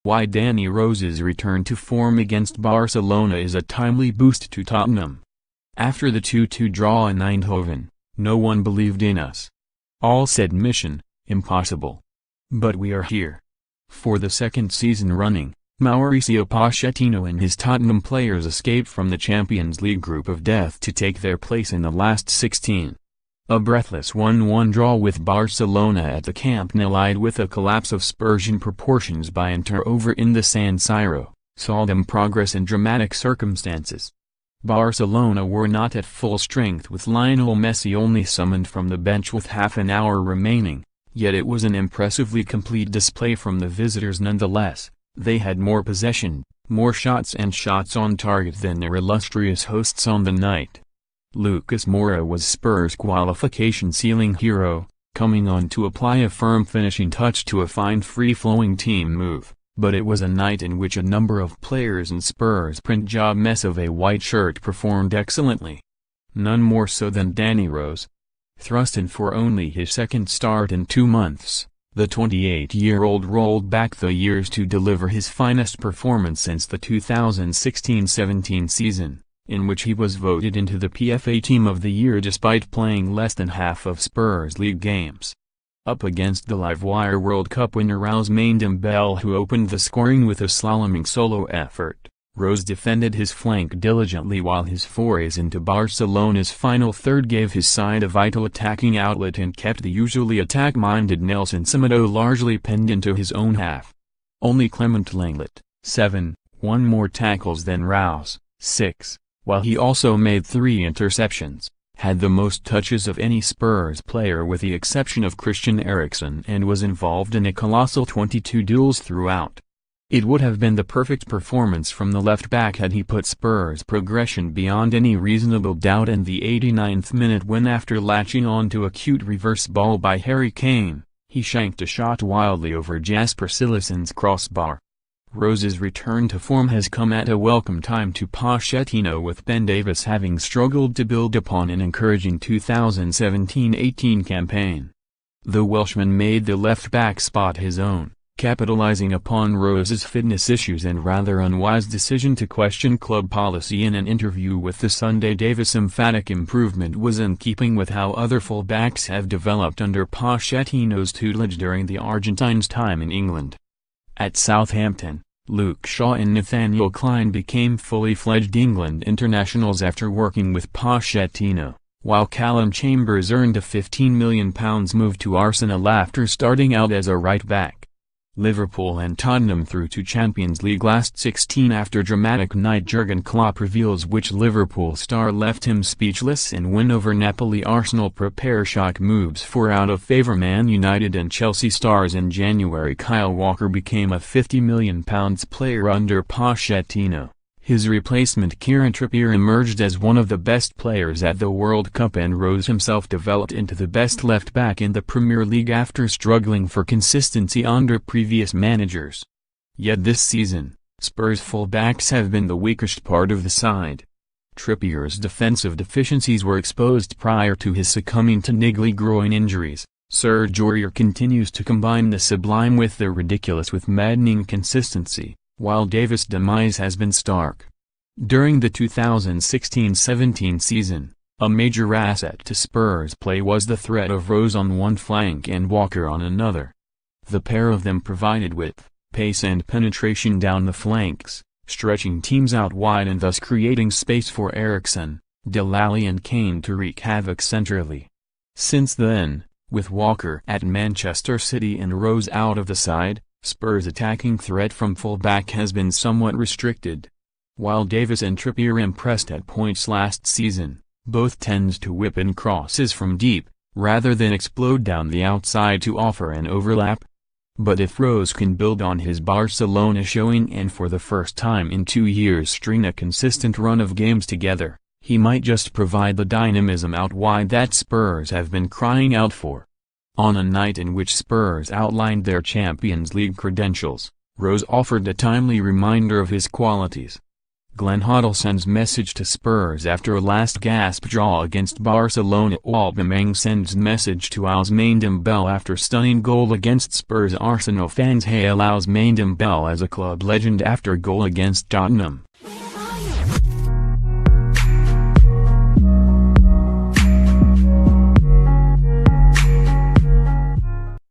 Why Danny Rose's return to form against Barcelona is a timely boost to Tottenham. After the 2-2 draw in Eindhoven, no one believed in us. All said mission impossible. But we are here. For the second season running, Mauricio Pochettino and his Tottenham players escaped from the Champions League group of death to take their place in the last 16. A breathless 1-1 draw with Barcelona at the Camp Nou, allied with a collapse of Spursian proportions by Eindhoven in the San Siro, saw them progress in dramatic circumstances. Barcelona were not at full strength, with Lionel Messi only summoned from the bench with half an hour remaining, yet it was an impressively complete display from the visitors nonetheless. They had more possession, more shots and shots on target than their illustrious hosts on the night. Lucas Moura was Spurs' qualification-sealing hero, coming on to apply a firm finishing touch to a fine free-flowing team move, but it was a night in which a number of players in Spurs' print job mess of a white shirt performed excellently. None more so than Danny Rose. Thrust in for only his second start in 2 months, the 28-year-old rolled back the years to deliver his finest performance since the 2016-17 season, in which he was voted into the PFA Team of the Year despite playing less than half of Spurs' league games. Up against the Livewire World Cup winner Ousmane Dembele, who opened the scoring with a slaloming solo effort, Rose defended his flank diligently, while his forays into Barcelona's final third gave his side a vital attacking outlet and kept the usually attack-minded Nelson Semedo largely penned into his own half. Only Clement Lenglet, 7, won more tackles than Rouse, 6, while he also made 3 interceptions, had the most touches of any Spurs player with the exception of Christian Eriksen, and was involved in a colossal 22 duels throughout. It would have been the perfect performance from the left-back had he put Spurs' progression beyond any reasonable doubt in the 89th minute, when, after latching on to a cute reverse ball by Harry Kane, he shanked a shot wildly over Jasper Cillesen's crossbar. Rose's return to form has come at a welcome time to Pochettino, with Ben Davies having struggled to build upon an encouraging 2017-18 campaign. The Welshman made the left-back spot his own, capitalizing upon Rose's fitness issues and rather unwise decision to question club policy in an interview with the Sunday. Davies' emphatic improvement was in keeping with how other fullbacks have developed under Pochettino's tutelage during the Argentine's time in England. At Southampton, Luke Shaw and Nathaniel Clyne became fully fledged England internationals after working with Pochettino, while Callum Chambers earned a £15 million move to Arsenal after starting out as a right-back. Liverpool and Tottenham through to Champions League last 16 after dramatic night. Jurgen Klopp reveals which Liverpool star left him speechless in win over Napoli. Arsenal prepare shock moves for out-of-favour Man United and Chelsea stars. In January, Kyle Walker became a £50 million player under Pochettino. His replacement Kieran Trippier emerged as one of the best players at the World Cup, and Rose himself developed into the best left-back in the Premier League after struggling for consistency under previous managers. Yet this season, Spurs full-backs have been the weakest part of the side. Trippier's defensive deficiencies were exposed prior to his succumbing to niggly groin injuries. Serge Aurier continues to combine the sublime with the ridiculous with maddening consistency, while Davies' demise has been stark. During the 2016-17 season, a major asset to Spurs' play was the threat of Rose on one flank and Walker on another. The pair of them provided width, pace and penetration down the flanks, stretching teams out wide and thus creating space for Eriksen, Delali and Kane to wreak havoc centrally. Since then, with Walker at Manchester City and Rose out of the side, Spurs' attacking threat from full-back has been somewhat restricted. While Davies and Trippier impressed at points last season, both tend to whip in crosses from deep, rather than explode down the outside to offer an overlap. But if Rose can build on his Barcelona showing and for the first time in 2 years string a consistent run of games together, he might just provide the dynamism out wide that Spurs have been crying out for. On a night in which Spurs outlined their Champions League credentials, Rose offered a timely reminder of his qualities. Glenn Hoddle sends message to Spurs after last-gasp draw against Barcelona. Aubameyang sends message to Ousmane Dembele after stunning goal against Spurs. Arsenal fans hail Ousmane Dembele as a club legend after goal against Tottenham.